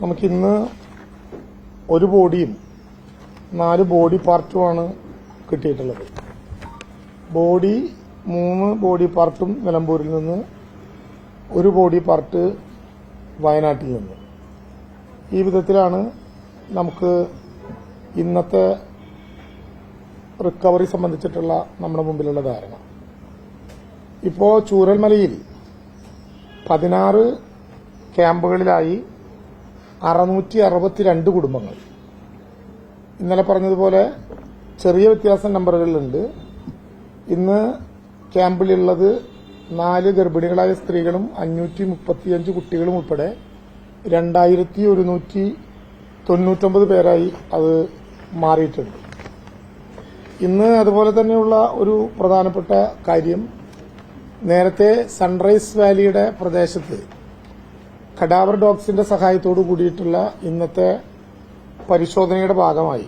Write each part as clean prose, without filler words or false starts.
നമുക്കിന്ന് ഒരു ബോഡിയും 4 ബോഡി പാർട്ടുമാണ് കിട്ടിയിട്ടുള്ളത്. 3 ബോഡി പാർട്ടും നിലമ്പൂരിൽ നിന്ന്, 1 ബോഡി പാർട്ട് വയനാട്ടിൽ നിന്ന്. ഈ വിധത്തിലാണ് നമുക്ക് ഇന്നത്തെ റിക്കവറി സംബന്ധിച്ചിട്ടുള്ള നമ്മുടെ മുമ്പിലുള്ള ധാരണ. ഇപ്പോൾ ചൂരൽമലയിൽ 16 ക്യാമ്പുകളിലായി 662 കുടുംബങ്ങൾ. ഇന്നലെ പറഞ്ഞതുപോലെ ചെറിയ വ്യത്യാസം നമ്പറുകളിലുണ്ട്. ഇന്ന് ക്യാമ്പിലുള്ളത് 4 ഗർഭിണികളായ സ്ത്രീകളും 535 കുട്ടികളും ഉൾപ്പെടെ 2199 പേരായി അത് മാറിയിട്ടുണ്ട്. ഇന്ന് അതുപോലെ തന്നെയുള്ള ഒരു പ്രധാനപ്പെട്ട കാര്യം, നേരത്തെ സൺറൈസ് വാലിയുടെ പ്രദേശത്ത് കഡാവർ ഡോഗ്സിന്റെ സഹായത്തോടു കൂടിയിട്ടുള്ള ഇന്നത്തെ പരിശോധനയുടെ ഭാഗമായി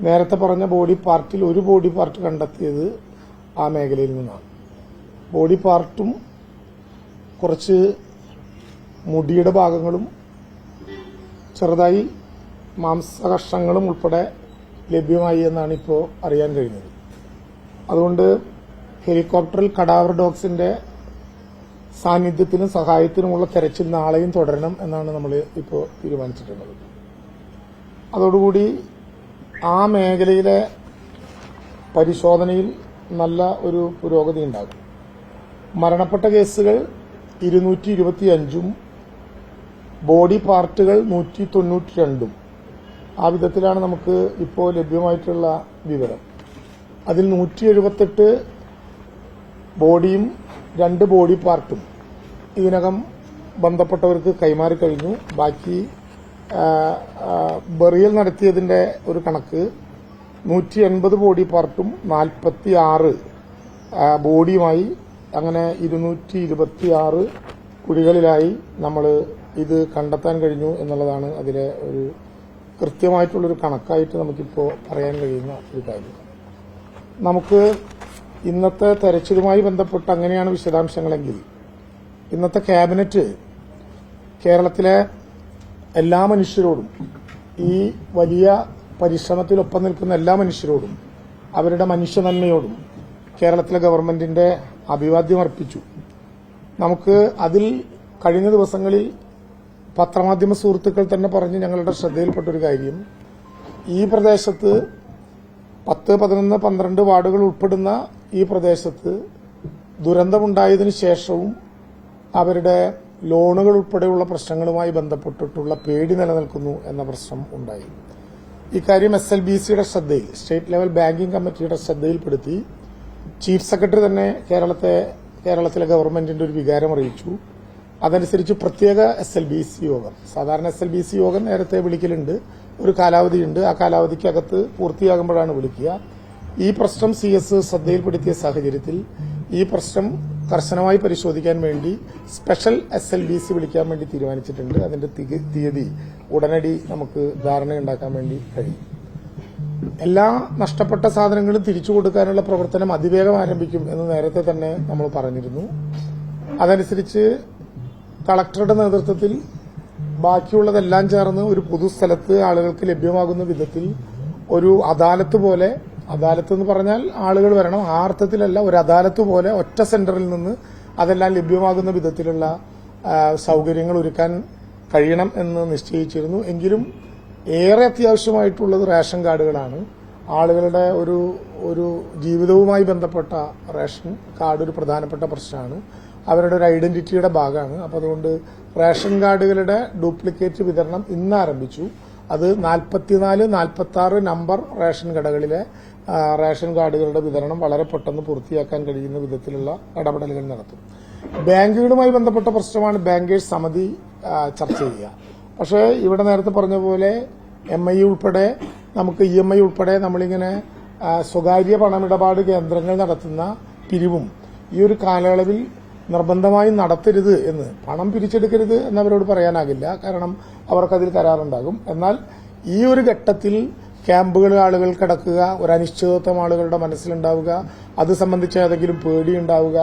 നേരത്തെ പറഞ്ഞ ബോഡി പാർട്ടിൽ 1 ബോഡി പാർട്ട് കണ്ടെത്തിയത് ആ മേഖലയിൽ നിന്നാണ്. ബോഡി പാർട്ടും കുറച്ച് മുടിയുടെ ഭാഗങ്ങളും ചെറുതായി മാംസകഷ്ണങ്ങളും ഉൾപ്പെടെ ലഭ്യമായി എന്നാണ് ഇപ്പോൾ അറിയാൻ കഴിഞ്ഞത്. അതുകൊണ്ട് ഹെലികോപ്റ്ററിൽ കഡാവർ ഡോഗ്സിന്റെ സാന്നിധ്യത്തിനും സഹായത്തിനുമുള്ള തെരച്ചിൽ നാളെയും തുടരണം എന്നാണ് നമ്മൾ ഇപ്പോൾ തീരുമാനിച്ചിട്ടുള്ളത്. അതോടുകൂടി ആ മേഖലയിലെ പരിശോധനയിൽ നല്ല ഒരു പുരോഗതി ഉണ്ടാകും. മരണപ്പെട്ട കേസുകൾ 225ഉം ബോഡി പാർട്ടുകൾ 192ഉം. ആ വിധത്തിലാണ് നമുക്ക് ഇപ്പോൾ ലഭ്യമായിട്ടുള്ള വിവരം. അതിൽ 178 ബോഡിയും 2 ബോഡി പാർട്ടും ഇതിനകം ബന്ധപ്പെട്ടവർക്ക് കൈമാറിക്കഴിഞ്ഞു. ബാക്കി ബറിയൽ നടത്തിയതിന്റെ ഒരു കണക്ക് 180 ബോഡി പാർട്ടും 46 ബോഡിയുമായി, അങ്ങനെ 226 കുഴികളിലായി നമ്മൾ ഇത് കണ്ടെത്താൻ കഴിഞ്ഞു എന്നുള്ളതാണ് അതിലെ ഒരു കൃത്യമായിട്ടുള്ളൊരു കണക്കായിട്ട് നമുക്കിപ്പോൾ പറയാൻ കഴിയുന്ന ഒരു കാര്യം. നമുക്ക് ഇന്നത്തെ തെരച്ചിലുമായി ബന്ധപ്പെട്ട് അങ്ങനെയാണ് വിശദാംശങ്ങളെങ്കിൽ, ഇന്നത്തെ ക്യാബിനറ്റ് കേരളത്തിലെ എല്ലാ മനുഷ്യരോടും, ഈ വലിയ പരിശ്രമത്തിലൊപ്പം നിൽക്കുന്ന എല്ലാ മനുഷ്യരോടും, അവരുടെ മനുഷ്യനന്മയോടും കേരളത്തിലെ ഗവൺമെന്റിന്റെ അഭിവാദ്യം അർപ്പിച്ചു. നമുക്ക് അതിൽ കഴിഞ്ഞ ദിവസങ്ങളിൽ പത്രമാധ്യമ സുഹൃത്തുക്കൾ തന്നെ പറഞ്ഞ് ഞങ്ങളുടെ ശ്രദ്ധയിൽപ്പെട്ടൊരു കാര്യം, ഈ പ്രദേശത്ത് 10, 11, 12 വാർഡുകൾ ഉൾപ്പെടുന്ന ഈ പ്രദേശത്ത് ദുരന്തമുണ്ടായതിനു ശേഷവും അവരുടെ ലോണുകൾ ഉൾപ്പെടെയുള്ള പ്രശ്നങ്ങളുമായി ബന്ധപ്പെട്ടിട്ടുള്ള പേടി നിലനിൽക്കുന്നു എന്ന പ്രശ്നം ഉണ്ടായി. ഇക്കാര്യം SLBCയുടെ ശ്രദ്ധയിൽ, സ്റ്റേറ്റ് ലെവൽ ബാങ്കിംഗ് കമ്മിറ്റിയുടെ ശ്രദ്ധയിൽപ്പെടുത്തി ചീഫ് സെക്രട്ടറി തന്നെ കേരളത്തിലെ ഗവൺമെന്റിന്റെ ഒരു വികാരം അറിയിച്ചു. അതനുസരിച്ച് പ്രത്യേക SLBC യോഗം, സാധാരണ SLBC യോഗം നേരത്തെ വിളിക്കലുണ്ട്, ഒരു കാലാവധിയുണ്ട്, ആ കാലാവധിക്കകത്ത് പൂർത്തിയാകുമ്പോഴാണ് വിളിക്കുക. ഈ പ്രശ്നം CS ശ്രദ്ധയിൽപ്പെടുത്തിയ സാഹചര്യത്തിൽ ഈ പ്രശ്നം കർശനമായി പരിശോധിക്കാൻ വേണ്ടി സ്പെഷ്യൽ SLBC വിളിക്കാൻ വേണ്ടി തീരുമാനിച്ചിട്ടുണ്ട്. അതിന്റെ തീയതി ഉടനടി നമുക്ക് ധാരണയുണ്ടാക്കാൻ വേണ്ടി കഴിയും. എല്ലാ നഷ്ടപ്പെട്ട സാധനങ്ങളും തിരിച്ചു കൊടുക്കാനുള്ള പ്രവർത്തനം അതിവേഗം ആരംഭിക്കും എന്ന് നേരത്തെ തന്നെ നമ്മൾ പറഞ്ഞിരുന്നു. അതനുസരിച്ച് കളക്ടറുടെ നേതൃത്വത്തിൽ ബാക്കിയുള്ളതെല്ലാം ചേർന്ന് ഒരു പൊതുസ്ഥലത്ത് ആളുകൾക്ക് ലഭ്യമാകുന്ന വിധത്തിൽ ഒരു അദാലത്ത് പോലെ, അദാലത്ത് എന്ന് പറഞ്ഞാൽ ആളുകൾ വരണം, ആ അർത്ഥത്തിലല്ല, ഒരു അദാലത്ത് പോലെ ഒറ്റ സെന്ററിൽ നിന്ന് അതെല്ലാം ലഭ്യമാകുന്ന വിധത്തിലുള്ള സൌകര്യങ്ങൾ ഒരുക്കാൻ കഴിയണം എന്ന് നിശ്ചയിച്ചിരുന്നു. എങ്കിലും ഏറെ അത്യാവശ്യമായിട്ടുള്ളത് റേഷൻ കാർഡുകളാണ്. ആളുകളുടെ ഒരു ജീവിതവുമായി ബന്ധപ്പെട്ട റേഷൻ കാർഡ് ഒരു പ്രധാനപ്പെട്ട പ്രശ്നമാണ്, അവരുടെ ഒരു ഐഡന്റിറ്റിയുടെ ഭാഗമാണ്. അപ്പോൾ അതുകൊണ്ട് റേഷൻ കാർഡുകളുടെ ഡ്യൂപ്ലിക്കേറ്റ് വിതരണം ഇന്ന് ആരംഭിച്ചു. അത് 44, 46 നമ്പർ റേഷൻ കടകളിലെ റേഷൻ കാർഡുകളുടെ വിതരണം വളരെ പെട്ടെന്ന് പൂർത്തിയാക്കാൻ കഴിയുന്ന വിധത്തിലുള്ള ഇടപെടലുകൾ നടത്തും. ബാങ്കുകളുമായി ബന്ധപ്പെട്ട പ്രശ്നമാണ് ബാങ്കേഴ്സ് സമിതി ചർച്ച ചെയ്യുക. പക്ഷേ ഇവിടെ നേരത്തെ പറഞ്ഞ പോലെ MI ഉൾപ്പെടെ, നമുക്ക് EMI ഉൾപ്പെടെ നമ്മളിങ്ങനെ സ്വകാര്യ പണമിടപാട് കേന്ദ്രങ്ങൾ നടത്തുന്ന പിരിവും ഈ ഒരു കാലയളവിൽ നിർബന്ധമായും നടത്തരുത് എന്ന്, പണം പിരിച്ചെടുക്കരുത് എന്നവരോട് പറയാനാകില്ല, കാരണം അവർക്കതിൽ കരാറുണ്ടാകും. എന്നാൽ ഈ ഒരു ഘട്ടത്തിൽ ക്യാമ്പുകളിൽ ആളുകൾ കിടക്കുക, ഒരു അനിശ്ചിതത്വം ആളുകളുടെ മനസ്സിലുണ്ടാവുക, അത് സംബന്ധിച്ച് ഏതെങ്കിലും പേടിയുണ്ടാവുക,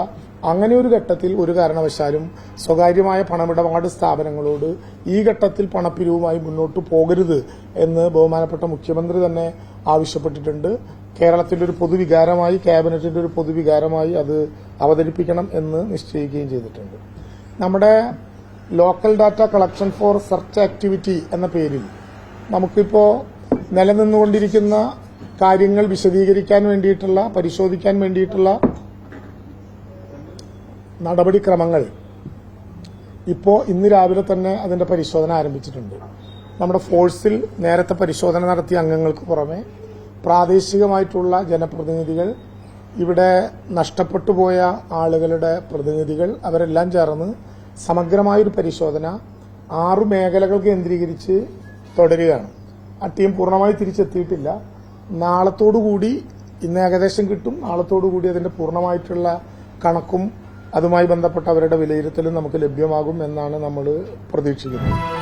അങ്ങനെ ഒരു ഘട്ടത്തിൽ ഒരു കാരണവശാലും സ്വകാര്യമായ പണമിടപാട് സ്ഥാപനങ്ങളോട് ഈ ഘട്ടത്തിൽ പണപ്പിരിവുമായി മുന്നോട്ട് പോകരുത് എന്ന് ബഹുമാനപ്പെട്ട മുഖ്യമന്ത്രി തന്നെ ആവശ്യപ്പെട്ടിട്ടുണ്ട്. കേരളത്തിന്റെ ഒരു പൊതുവികാരമായി, ക്യാബിനറ്റിന്റെ ഒരു പൊതുവികാരമായി അത് അവതരിപ്പിക്കണം എന്ന് നിശ്ചയിക്കുകയും ചെയ്തിട്ടുണ്ട്. നമ്മുടെ local data collection four search activity എന്ന പേരിൽ നമുക്കിപ്പോ നിലനിന്നുകൊണ്ടിരിക്കുന്ന കാര്യങ്ങൾ വിശദീകരിക്കാൻ വേണ്ടിയിട്ടുള്ള, പരിശോധിക്കാൻ വേണ്ടിയിട്ടുള്ള നടപടിക്രമങ്ങൾ ഇന്ന് രാവിലെ തന്നെ അതിന്റെ പരിശോധന ആരംഭിച്ചിട്ടുണ്ട്. നമ്മുടെ ഫോഴ്സിൽ നേരത്തെ പരിശോധന നടത്തിയ അംഗങ്ങൾക്ക് പുറമെ പ്രാദേശികമായിട്ടുള്ള ജനപ്രതിനിധികൾ, ഇവിടെ നഷ്ടപ്പെട്ടു പോയ ആളുകളുടെ പ്രതിനിധികൾ, അവരെല്ലാം ചേർന്ന് സമഗ്രമായൊരു പരിശോധന 6 മേഖലകൾ കേന്ദ്രീകരിച്ച് തുടരുകയാണ്. ആ ടീം പൂർണ്ണമായി തിരിച്ചെത്തിയിട്ടില്ല. നാളത്തോടുകൂടി, ഇന്ന് ഏകദേശം കിട്ടും, നാളത്തോടുകൂടി അതിന്റെ പൂർണ്ണമായിട്ടുള്ള കണക്കും അതുമായി ബന്ധപ്പെട്ട അവരുടെ വിലയിരുത്തലും നമുക്ക് ലഭ്യമാകും എന്നാണ് നമ്മൾ പ്രതീക്ഷിക്കുന്നത്.